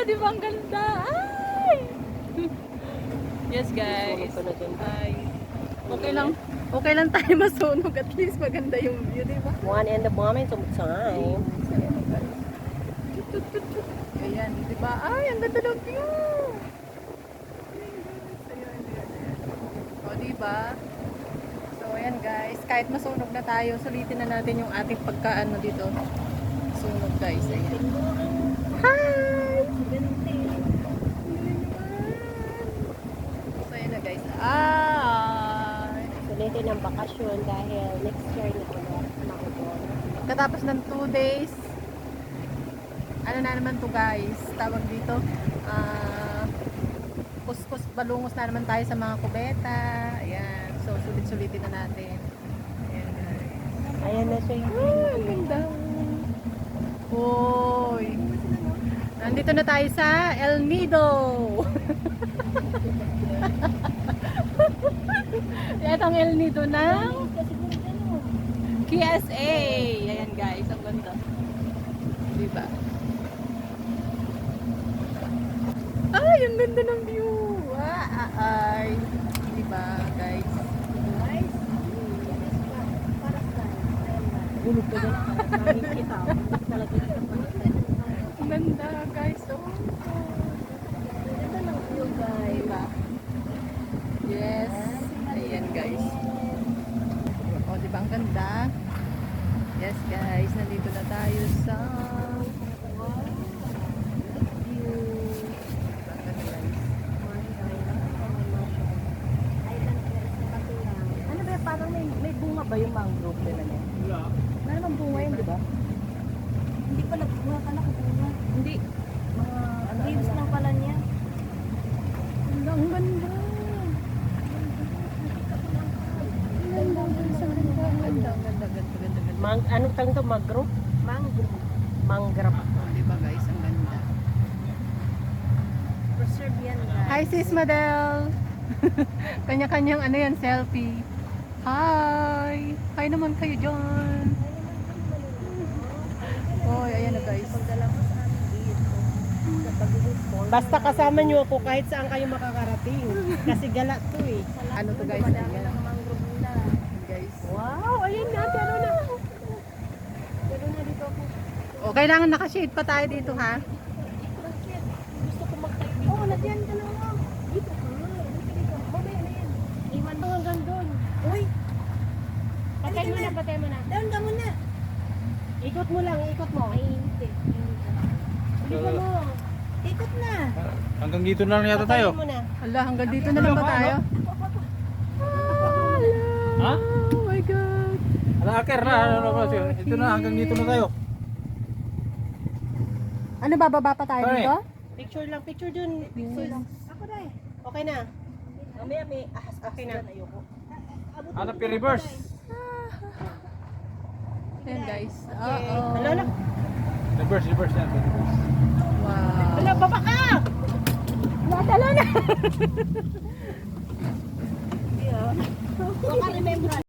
di ba ang ganda? Ay! Yes guys. Ay. Okay lang tayo masunog. At least maganda yung view, di ba? One in the moment of time. Ayan, di ba? Ay, ang ganda ng view! O, di ba? So, ayan guys. Kahit masunog na tayo, sulitin na natin yung ating pagkaano dito. Sunog guys. Ayan. Hi! So, ayan na guys. Ay! Sulitin ang bakasyon dahil next year na ulit makubon. Katapos ng 2 days, ano na naman to guys, tawag dito, kuskus, balungos na naman tayo sa mga kubeta. Ayan, so sulit-sulitin na natin. Ayan guys. Ayan na siya yung Ang ganda. Hoy. Nandito na tayo sa El Nido. Ito ang El Nido ng KSA. Ayan guys, ang ganda. Diba? Ay, ang ganda ng view. Ay. Diba guys? Gulog ka din. Namin kita. Talaga kita pa. Ang ganda guys. Oh. Ganda ng view guys. Diba? Yes. Ayan guys. O, diba ang ganda? Yes guys, nandito na tayo sa view. Diba ang ganda guys? Ano ba, parang may bunga ba yung mangrove nila niya? Wala namang bunga yun, di ba? Hindi pa nagbunga ka nakabunga. Hindi. Leaves lang pala niya. Ang ganda. Anong tawag ito? Mangrove? Mangrove. Mangrove. Oh, diba guys, ang ganda. Preserve yan guys. Hi sis Madel. Kanya-kanyang ano yan, selfie. Hi. Hi naman kayo dyan. Oh, ayan na guys. Pagdala mo sa amin dito. Sa pag-report. Basta kasama niyo ako kahit saan kayo makakarating. Kasi gala to eh. Ano to guys? Madami Ayan. ng mangrove nila. Guys. Wow, ayun na. Pero na. Pero na dito ako. O, kailangan naka-shade pa tayo dito ha. Bakit? Gusto ko mag-type. Oo, lagyan ka na lang. Dito ka. Dito ka. Mamaya na yan. Iwan mo hanggang doon. Uy! Patay mo na, patay mo na. Down ka muna. Ikot mo lang, ikot mo. Ay, hindi. Ikot mo. Ikot na. Hanggang dito na lang yata tayo. Patayin mo na. Hala, hanggang dito na lang ba tayo? Ha? Oh my God. Ala, aker na. Ito na, hanggang dito na tayo. Ano, bababa pa tayo Pare. dito? Picture lang, picture dun. Picture lang. Ako na eh. Okay na. Mamaya may ahas okay na. Hanap yung reverse. Ayan guys. Okay. Uh-oh. Ala, ala. Reverse yan. Reverse. Wow. Ala, baba ka! Natalo na. Baka remember.